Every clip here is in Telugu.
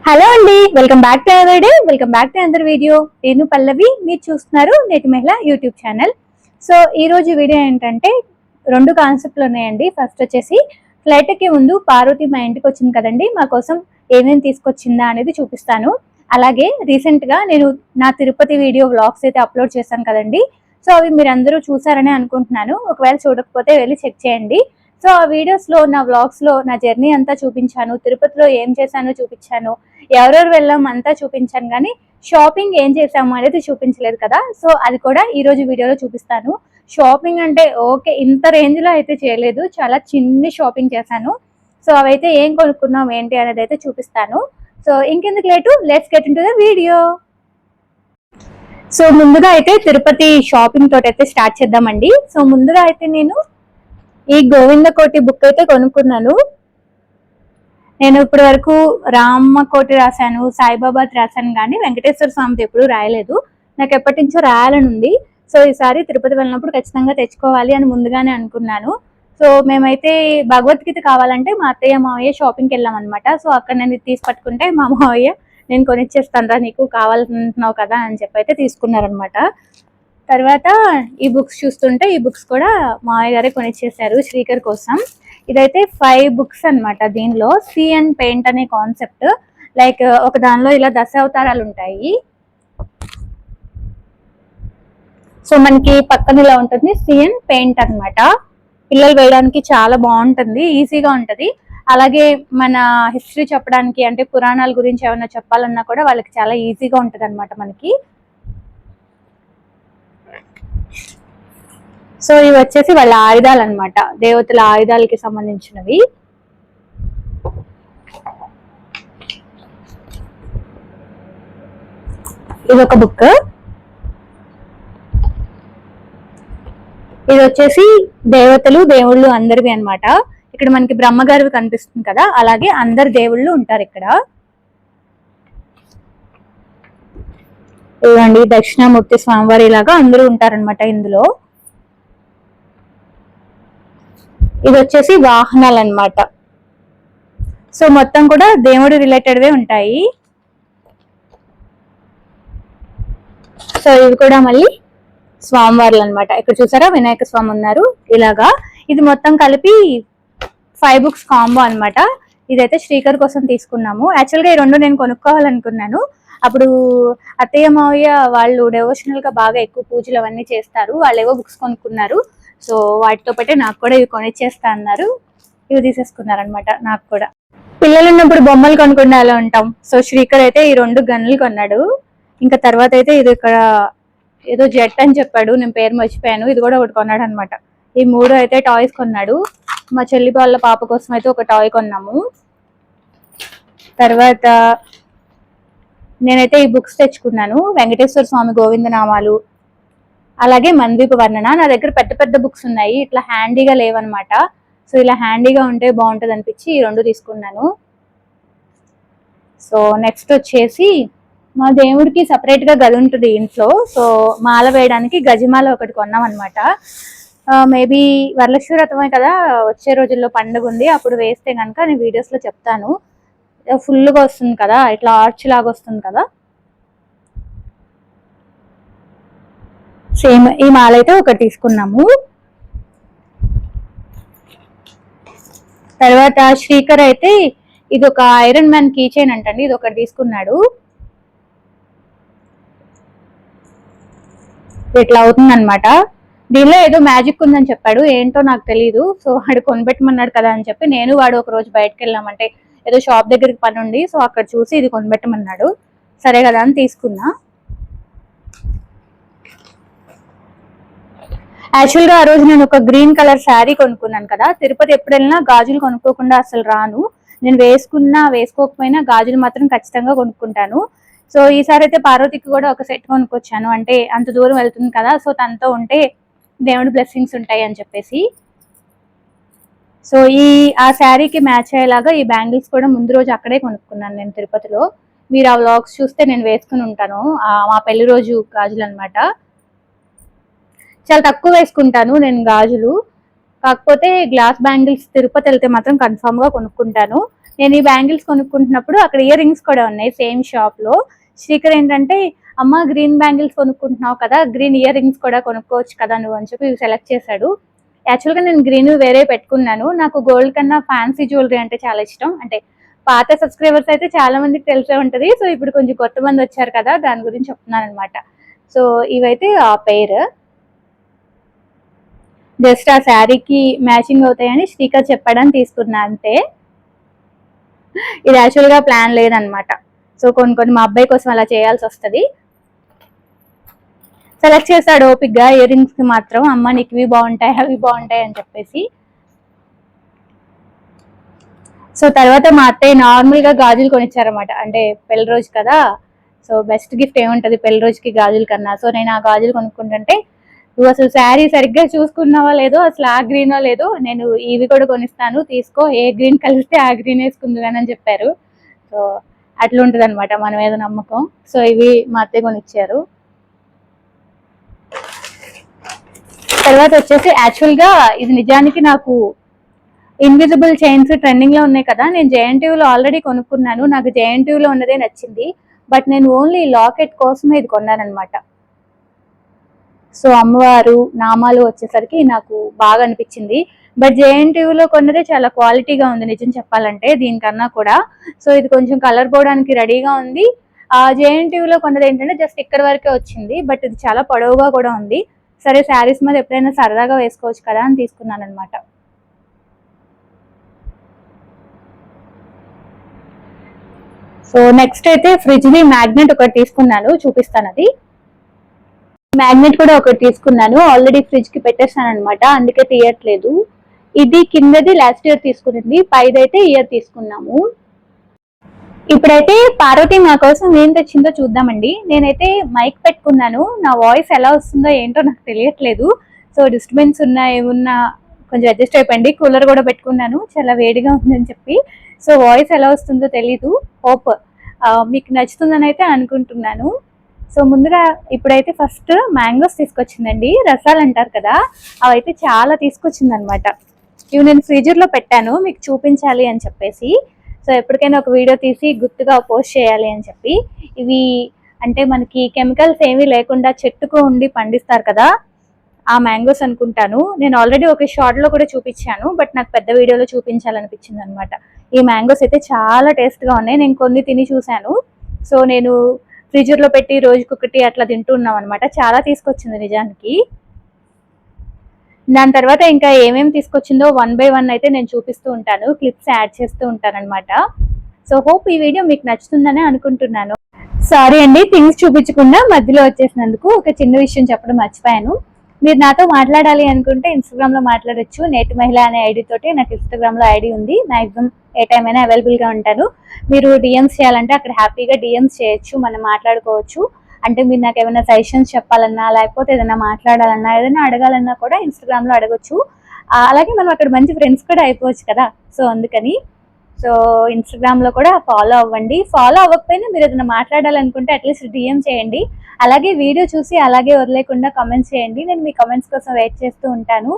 హలో అండి, welcome back to our day. Welcome back to another video. నేను పల్లవి, మీరు చూస్తున్నారు నేటి మహిళ యూట్యూబ్ ఛానల్. సో ఈ రోజు వీడియో ఏంటంటే రెండు కాన్సెప్ట్లు ఉన్నాయండి. ఫస్ట్ వచ్చేసి ఫ్లైట్కి ముందు పార్వతి మా ఇంటికి వచ్చింది కదండి, మా కోసం ఏమేమి తీసుకొచ్చిందా అనేది చూపిస్తాను. అలాగే రీసెంట్గా నేను నా తిరుపతి వీడియో వ్లాగ్స్ అయితే అప్లోడ్ చేశాను కదండి. సో అవి మీరు అందరూ చూసారని అనుకుంటున్నాను. ఒకవేళ చూడకపోతే వెళ్ళి చెక్ చేయండి. సో ఆ వీడియోస్లో నా వ్లాగ్స్లో నా జర్నీ అంతా చూపించాను, తిరుపతిలో ఏం చేశానో చూపించాను, ఎవరెవరు వెళ్ళాం అంతా చూపించాను, కానీ షాపింగ్ ఏం చేసాము అనేది చూపించలేదు కదా. సో అది కూడా ఈరోజు వీడియోలో చూపిస్తాను. షాపింగ్ అంటే ఓకే, ఇంత రేంజ్లో అయితే చేయలేదు, చాలా చిన్ని షాపింగ్ చేశాను. సో అవైతే ఏం కొనుక్కున్నాం ఏంటి అనేది అయితే చూపిస్తాను. సో ఇంకెందుకు late, let's get into the video. So ముందుగా అయితే తిరుపతి షాపింగ్ తోటి అయితే స్టార్ట్ చేద్దామండి. సో ముందుగా అయితే నేను ఈ గోవింద కోటి బుక్ అయితే కొనుక్కున్నాను. నేను ఇప్పటి వరకు రామ కోటి రాశాను, సాయిబాబా రాశాను, కానీ వెంకటేశ్వర స్వామిది ఎప్పుడు రాయలేదు. నాకు ఎప్పటి నుంచో రాయాలని ఉంది. సో ఈసారి తిరుపతి వెళ్ళినప్పుడు ఖచ్చితంగా తెచ్చుకోవాలి అని ముందుగానే అనుకున్నాను. సో మేమైతే భగవద్గీత కావాలంటే మా అత్తయ్య మావయ్య షాపింగ్కి వెళ్ళాం అనమాట. సో అక్కడ నేను తీసి పట్టుకుంటే మా మావయ్య నేను కొనిచ్చేస్తాను రా, నీకు కావాలంటున్నావు కదా అని చెప్పి అయితే తీసుకున్నారనమాట. తర్వాత ఈ బుక్స్ చూస్తుంటే ఈ బుక్స్ కూడా మావయ్య గారే కొనిచ్చేసారు శ్రీకర్ కోసం. ఇదైతే 5 బుక్స్ అనమాట. దీనిలో సీ అండ్ పెయింట్ అనే కాన్సెప్ట్, లైక్ ఒక దానిలో ఇలా దశావతారాలు ఉంటాయి. సో మనకి పక్కన ఇలా ఉంటుంది సీ అండ్ పెయింట్ అనమాట. పిల్లలు వేయడానికి చాలా బాగుంటుంది, ఈజీగా ఉంటుంది. అలాగే మన హిస్టరీ చెప్పడానికి, అంటే పురాణాల గురించి ఏమైనా చెప్పాలన్నా కూడా వాళ్ళకి చాలా ఈజీగా ఉంటుంది అనమాట మనకి. సో ఇవి వచ్చేసి వాళ్ళ ఆయుధాలు అనమాట, దేవతల ఆయుధాలకి సంబంధించినవి. ఇది ఒక బుక్. ఇది వచ్చేసి దేవతలు దేవుళ్ళు అందరివి అనమాట. ఇక్కడ మనకి బ్రహ్మగారివి కనిపిస్తుంది కదా, అలాగే అందరు దేవుళ్ళు ఉంటారు ఇక్కడ. ఇవ్వండి దక్షిణామూర్తి స్వామివారి లాగా అందరూ ఉంటారనమాట ఇందులో. ఇది వచ్చేసి వాహనాలు అన్నమాట. సో మొత్తం కూడా దేవుడు రిలేటెడ్వే ఉంటాయి. సో ఇవి కూడా మళ్ళీ స్వామివార్లు అనమాట. ఇక్కడ చూసారా వినాయక స్వామి ఉన్నారు ఇలాగా. ఇది మొత్తం కలిపి 5 బుక్స్ కాంబో అనమాట. ఇదైతే శ్రీకర్ కోసం తీసుకున్నాము. యాక్చువల్గా ఈ రెండు నేను కొనుక్కోవాలనుకున్నాను. అప్పుడు అత్తయ్య మావయ్య వాళ్ళు డెవోషనల్ గా బాగా ఎక్కువ పూజలు అవన్నీ చేస్తారు, వాళ్ళు ఏవో బుక్స్ కొనుక్కున్నారు. సో వాటితో పాటే నాకు కూడా ఇవి కొనిచ్చేస్తా అన్నారు. ఇవి తీసేసుకున్నారనమాట. నాకు కూడా పిల్లలు ఉన్నప్పుడు బొమ్మలు కొనుక్కునే అలా ఉంటాం. సో శ్రీకర్ అయితే ఈ 2 గన్నులు కొన్నాడు. ఇంకా తర్వాత అయితే ఇది ఇక్కడ ఏదో జెట్ అని చెప్పాడు, నేను పేరు మర్చిపోయాను. ఇది కూడా ఒకటి కొన్నాడు అనమాట. ఈ 3 అయితే టాయ్స్ కొన్నాడు. మా చెల్లి వాళ్ళ పాప కోసం అయితే ఒక టాయ్ కొన్నాము. తర్వాత నేనైతే ఈ బుక్స్ తెచ్చుకున్నాను, వెంకటేశ్వర స్వామి గోవిందనామాలు, అలాగే మందీప వర్ణన. నా దగ్గర పెద్ద పెద్ద బుక్స్ ఉన్నాయి, ఇట్లా హ్యాండీగా లేవన్నమాట. సో ఇలా హ్యాండీగా ఉంటే బాగుంటుంది అనిపించి ఈ 2 తీసుకున్నాను. సో నెక్స్ట్ వచ్చేసి మా దేవుడికి సపరేట్ గా గది ఉంటుంది ఇంట్లో. సో మాల వేయడానికి గజమాల ఒకటి కొన్నాం అనమాట. మేబీ వరలక్ష్మి వ్రతమే కదా, వచ్చే రోజుల్లో పండుగ ఉంది, అప్పుడు వేస్తే కనుక నేను వీడియోస్ లో చెప్తాను. ఫుల్గా వస్తుంది కదా, ఇట్లా ఆర్చ్ లాగా వస్తుంది కదా. సేమ్ ఈ మాల అయితే ఒకటి తీసుకున్నాము. తర్వాత శ్రీకర్ అయితే ఇది ఒక ఐరన్ మ్యాన్ కీ చైన్ అంటండి, ఇది ఒకటి తీసుకున్నాడు. ఇట్లా అవుతుంది అనమాట. దీనిలో ఏదో మ్యాజిక్ ఉందని చెప్పాడు, ఏంటో నాకు తెలీదు. సో వాడు కొనిపెట్టమన్నాడు కదా అని చెప్పి నేను వాడు ఒక రోజు బయటకు వెళ్ళామంటే ఏదో షాప్ దగ్గరికి పని ఉండి, సో అక్కడ చూసి ఇది కొనిపెట్టమన్నాడు. సరే కదా అని తీసుకున్నా. యాక్చువల్గా ఆ రోజు నేను ఒక గ్రీన్ కలర్ శారీ కొనుక్కున్నాను కదా. తిరుపతి ఎప్పుడు వెళ్ళినా గాజులు కొనుక్కోకుండా అసలు రాను. నేను వేసుకున్నా వేసుకోకపోయినా గాజులు మాత్రం ఖచ్చితంగా కొనుక్కుంటాను. సో ఈసారి అయితే పార్వతికి కూడా ఒక సెట్ కొనుక్కొచ్చాను, అంటే అంత దూరం వెళ్తుంది కదా, సో తనతో ఉంటే దేవుడి బ్లెస్సింగ్స్ ఉంటాయి అని చెప్పేసి. సో ఆ శారీకి మ్యాచ్ అయ్యేలాగా ఈ బ్యాంగిల్స్ కూడా ముందు రోజు అక్కడే కొనుక్కున్నాను నేను తిరుపతిలో. మీరు ఆ వ్లాగ్స్ చూస్తే నేను వేసుకుని ఉంటాను. మా పెళ్లి రోజు గాజులు అనమాట. చాలా తక్కువ వేసుకుంటాను నేను గాజులు. కాకపోతే గ్లాస్ బ్యాంగిల్స్ తిరుపతి వెళ్తే మాత్రం కన్ఫామ్ గా కొనుక్కుంటాను. నేను ఈ బ్యాంగిల్స్ కొనుక్కుంటున్నప్పుడు అక్కడ ఇయర్ రింగ్స్ కూడా ఉన్నాయి సేమ్ షాప్ లో. శ్రీకర్ ఏంటంటే అమ్మ గ్రీన్ బ్యాంగిల్స్ కొనుక్కుంటున్నావు కదా, గ్రీన్ ఇయర్ రింగ్స్ కూడా కొనుక్కోవచ్చు కదా నువ్వు అని చెప్పి సెలెక్ట్ చేశాడు. యాక్చువల్గా నేను గ్రీన్ వేరే పెట్టుకున్నాను. నాకు గోల్డ్ కన్నా ఫ్యాన్సీ జ్యువెలరీ అంటే చాలా ఇష్టం. అంటే పాత సబ్స్క్రైబర్స్ అయితే చాలా మందికి తెలిసే ఉంటది. సో ఇప్పుడు కొంచెం కొత్త మంది వచ్చారు కదా, దాని గురించి చెప్తున్నాను అనమాట. సో ఇవైతే ఆ పేరు జస్ట్ ఆ శారీకి మ్యాచింగ్ అవుతాయని శ్రీకర్ చెప్పాడని తీసుకున్నా అంతే. ఇది యాక్చువల్గా ప్లాన్ లేదనమాట. సో కొన్ని మా అబ్బాయి కోసం అలా చేయాల్సి వస్తుంది. సెలెక్ట్ చేశాడు ఓపిక్గా ఇయర్ రింగ్స్ కి మాత్రం. అమ్మ నీకు ఇవి బాగుంటాయి అవి బాగుంటాయి అని చెప్పేసి. సో తర్వాత మా అత్తయ్య నార్మల్ గా గాజులు కొనిచ్చారనమాట. అంటే పెళ్లి రోజు కదా, సో బెస్ట్ గిఫ్ట్ ఏముంటది పెళ్లి రోజుకి గాజుల కన్నా. సో నేను ఆ గాజులు కొనుక్కుంటుంటే నువ్వు అసలు శారీ సరిగ్గా చూసుకున్నావా లేదో, అసలు ఆ గ్రీనో లేదో, నేను ఇవి కూడా కొనిస్తాను తీసుకో, ఏ గ్రీన్ కలిస్తే ఆ గ్రీన్ వేసుకుంది అని చెప్పారు. సో అట్లుంటది అనమాట మన మీద నమ్మకం. సో ఇవి మా అత్తయ్య కొనిచ్చారు. తర్వాత వచ్చేసి యాక్చువల్ గా ఇది నిజానికి నాకు ఇన్విజిబుల్ చైన్స్ ట్రెండింగ్ లో ఉన్నాయి కదా, నేను జేఎన్టీయూలో ఆల్రెడీ కొనుక్కున్నాను. నాకు జేఎన్టీయూలో ఉన్నదే నచ్చింది. బట్ నేను ఓన్లీ లాకెట్ కోసమే ఇది కొన్నాను అనమాట. సో అమ్మవారు నామాలు వచ్చేసరికి నాకు బాగా అనిపించింది. బట్ జేఎన్టీయూలో కొన్నదే చాలా క్వాలిటీగా ఉంది నిజం చెప్పాలంటే దీనికన్నా కూడా. సో ఇది కొంచెం కలర్ పోవడానికి రెడీగా ఉంది. ఆ జేఎన్టీయూలో కొన్నది ఏంటంటే జస్ట్ ఇక్కడ వరకే వచ్చింది. బట్ ఇది చాలా పొడవుగా కూడా ఉంది. సరే శారీస్ మీద ఎప్పుడైనా సరదాగా వేసుకోవచ్చు కదా అని తీసుకున్నాను అనమాట. సో నెక్స్ట్ అయితే ఫ్రిడ్జ్ ని మ్యాగ్నెట్ ఒకటి తీసుకున్నాను, చూపిస్తాను. అది మ్యాగ్నెట్ కూడా ఒకటి తీసుకున్నాను. ఆల్రెడీ ఫ్రిడ్జ్ కి పెట్టేస్తాను అనమాట, అందుకే తీయట్లేదు. ఇది కిందది లాస్ట్ ఇయర్ తీసుకునింది, పైదైతే ఇయర్ తీసుకున్నాము. ఇప్పుడైతే పార్వతి మా కోసం ఏం తెచ్చిందో చూద్దామండి. నేనైతే మైక్ పెట్టుకున్నాను, నా వాయిస్ ఎలా వస్తుందో ఏంటో నాకు తెలియట్లేదు. సో డిస్టర్బెన్స్ ఉన్నా ఏమున్నా కొంచెం అడ్జస్ట్ అయిపోయింది. కూలర్ కూడా పెట్టుకున్నాను, చాలా వేడిగా ఉందని చెప్పి. సో వాయిస్ ఎలా వస్తుందో తెలీదు. హోప్ మీకు నచ్చుతుందని అయితే అనుకుంటున్నాను. సో ముందుగా ఇప్పుడైతే ఫస్ట్ మ్యాంగోస్ తీసుకొచ్చిందండి, రసాలు అంటారు కదా, అవైతే చాలా తీసుకొచ్చింది అనమాట. ఇవి నేను ఫ్రీజర్లో పెట్టాను మీకు చూపించాలి అని చెప్పేసి. సో ఎప్పటికైనా ఒక వీడియో తీసి గుర్తుగా పోస్ట్ చేయాలి అని చెప్పి. ఇవి అంటే మనకి కెమికల్స్ ఏమీ లేకుండా చెట్టుకు ఉండి పండిస్తారు కదా, ఆ మ్యాంగోస్ అనుకుంటాను. నేను ఆల్రెడీ ఒక షార్ట్లో కూడా చూపించాను, బట్ నాకు పెద్ద వీడియోలో చూపించాలనిపించింది అనమాట. ఈ మ్యాంగోస్ అయితే చాలా టేస్ట్గా ఉన్నాయి. నేను కొన్ని తిని చూశాను. సో నేను ఫ్రీజర్లో పెట్టి రోజుకొకటి అట్లా తింటూ ఉన్నాం అనమాట. చాలా తీసుకొచ్చింది నిజానికి. దాని తర్వాత ఇంకా ఏమేమి తీసుకొచ్చిందో 1 by 1 అయితే నేను చూపిస్తూ ఉంటాను, క్లిప్స్ యాడ్ చేస్తూ ఉంటాను అనమాట. సో హోప్ ఈ వీడియో మీకు నచ్చుతుందని అనుకుంటున్నాను. సారీ అండి థింగ్స్ చూపించకుండా మధ్యలో వచ్చేసినందుకు. ఒక చిన్న విషయం చెప్పడం మర్చిపోయాను. మీరు నాతో మాట్లాడాలి అనుకుంటే ఇన్స్టాగ్రామ్ లో మాట్లాడొచ్చు. నేటి మహిళ అనే ఐడి తోటి నాకు ఇన్స్టాగ్రామ్ లో ఐడి ఉంది. మాక్సిమం ఏ టైం అయినా అవైలబుల్ గా ఉంటాను. మీరు డిఎమ్స్ చేయాలంటే అక్కడ హ్యాపీగా డిఎమ్స్ చేయొచ్చు, మనం మాట్లాడుకోవచ్చు. అంటే మీరు నాకు ఏమైనా సజెషన్స్ చెప్పాలన్నా, లేకపోతే ఏదైనా మాట్లాడాలన్నా, ఏదైనా అడగాలన్నా కూడా ఇన్స్టాగ్రామ్ లో అడగొచ్చు. అలాగే మనం అక్కడ మంచి ఫ్రెండ్స్ కూడా అయిపోవచ్చు కదా. సో అందుకని సో ఇన్స్టాగ్రామ్ లో కూడా ఫాలో అవ్వండి. ఫాలో అవ్వకపోయినా మీరు ఏదైనా మాట్లాడాలనుకుంటే అట్లీస్ట్ డిఎం చేయండి. అలాగే వీడియో చూసి అలాగే వదిలేకుండా కామెంట్స్ చేయండి. నేను మీ కామెంట్స్ కోసం వెయిట్ చేస్తూ ఉంటాను.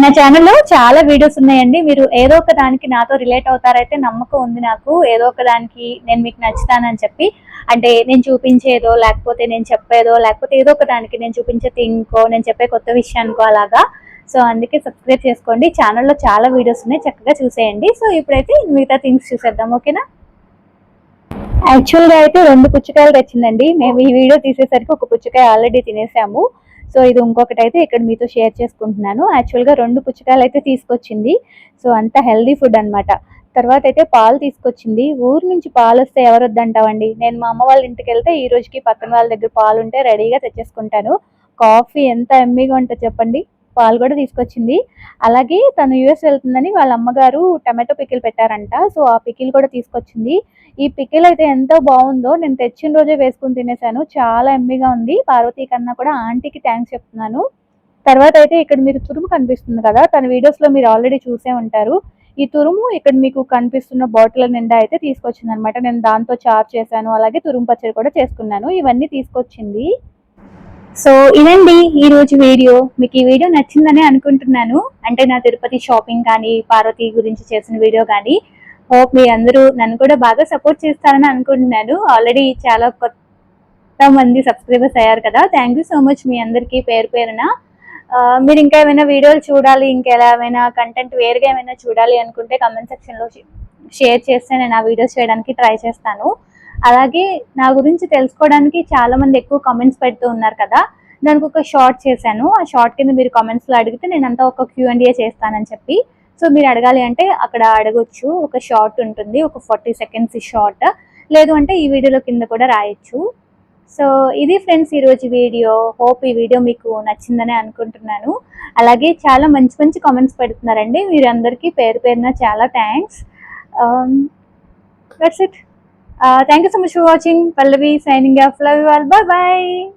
నా ఛానల్లో చాలా వీడియోస్ ఉన్నాయండి. మీరు ఏదో ఒక దానికి నాతో రిలేట్ అవుతారైతే నమ్మకం ఉంది నాకు. ఏదో ఒక దానికి నేను మీకు నచ్చుతానని చెప్పి, అంటే నేను చూపించేదో, లేకపోతే నేను చెప్పేదో, లేకపోతే ఏదో ఒక దానికి నేను చూపించే థింగ్కో, నేను చెప్పే కొత్త విషయానికో అలాగా. సో అందుకే సబ్స్క్రైబ్ చేసుకోండి. ఛానల్లో చాలా వీడియోస్ ఉన్నాయి, చక్కగా చూసేయండి. సో ఇప్పుడైతే మిగతా థింగ్స్ చూసేద్దాం, ఓకేనా. యాక్చువల్గా అయితే 2 పుచ్చకాయలు తెచ్చిందండి. మేము ఈ వీడియో తీసేసరికి ఒక పుచ్చకాయ ఆల్రెడీ తినేసాము. సో ఇది ఇంకొకటి అయితే ఇక్కడ మీతో షేర్ చేసుకుంటున్నాను. యాక్చువల్గా 2 పుచ్చకాయలు అయితే తీసుకొచ్చింది. సో అంత హెల్దీ ఫుడ్ అనమాట. తర్వాత అయితే పాలు తీసుకొచ్చింది. ఊరు నుంచి పాలు వస్తే ఎవరు వద్దంటావండి. నేను మా అమ్మ వాళ్ళ ఇంటికి వెళ్తే ఈ రోజుకి పక్కన వాళ్ళ దగ్గర పాలు ఉంటే రెడీగా తెచ్చేసుకుంటాను. కాఫీ ఎంత ఎమ్మీగా ఉంటుంది చెప్పండి. పాలు కూడా తీసుకొచ్చింది. అలాగే తను యూఎస్ వెళ్తుందని వాళ్ళ అమ్మగారు టమాటో పికిల్ పెట్టారంట. సో ఆ పికిల్ కూడా తీసుకొచ్చింది. ఈ పికిల్ అయితే ఎంతో బాగుందో, నేను తెచ్చిన రోజే వేసుకుని తినేసాను. చాలా ఎమ్మీగా ఉంది. పార్వతి కన్నా కూడా ఆంటీకి థ్యాంక్స్ చెప్తున్నాను. తర్వాత అయితే ఇక్కడ మీరు తురుము కనిపిస్తుంది కదా, తన వీడియోస్ లో మీరు ఆల్రెడీ చూసే ఉంటారు. ఈ తురుము ఇక్కడ మీకు కనిపిస్తున్న బాటిల్ నిండా అయితే తీసుకొచ్చింది అనమాట. నేను దాంతో చారు చేశాను, అలాగే తురుము పచ్చడి కూడా చేసుకున్నాను. ఇవన్నీ తీసుకొచ్చింది. సో ఇదండి ఈ రోజు వీడియో. మీకు ఈ వీడియో నచ్చిందని అనుకుంటున్నాను. అంటే నా తిరుపతి షాపింగ్ కానీ, పార్వతి గురించి చేసిన వీడియో కానీ. హోప్ మీ అందరూ నన్ను కూడా బాగా సపోర్ట్ చేస్తారని అనుకుంటున్నాను. ఆల్రెడీ చాలా కొత్త మంది సబ్స్క్రైబర్స్ అయ్యారు కదా. థ్యాంక్ యూ సో మచ్ మీ అందరికీ పేరు పేరున. మీరు ఇంకా ఏమైనా వీడియోలు చూడాలి, ఇంకా ఎలా ఏమైనా కంటెంట్ వేరుగా ఏమైనా చూడాలి అనుకుంటే కమెంట్ సెక్షన్లో షేర్ చేస్తే నేను ఆ వీడియోస్ చేయడానికి ట్రై చేస్తాను. అలాగే నా గురించి తెలుసుకోవడానికి చాలా మంది ఎక్కువ కామెంట్స్ పెడుతూ ఉన్నారు కదా, దానికి ఒక షార్ట్ చేశాను. ఆ షార్ట్ కింద మీరు కామెంట్స్లో అడిగితే నేను అంతా ఒక Q&A చేస్తానని చెప్పి. సో మీరు అడగాలి అంటే అక్కడ అడగొచ్చు. ఒక షార్ట్ ఉంటుంది, ఒక 40 సెకండ్స్ షార్ట్. లేదు అంటే ఈ వీడియోలో కింద కూడా రాయొచ్చు. సో ఇది ఫ్రెండ్స్ ఈరోజు వీడియో. హోప్ ఈ వీడియో మీకు నచ్చిందని అనుకుంటున్నాను. అలాగే చాలా మంచి మంచి కామెంట్స్ పెడుతున్నారండి. మీరందరికీ పేరు పేరున చాలా thanks. That's it. Thank you so much for watching. Pallavi signing off. Love you all. Bye bye.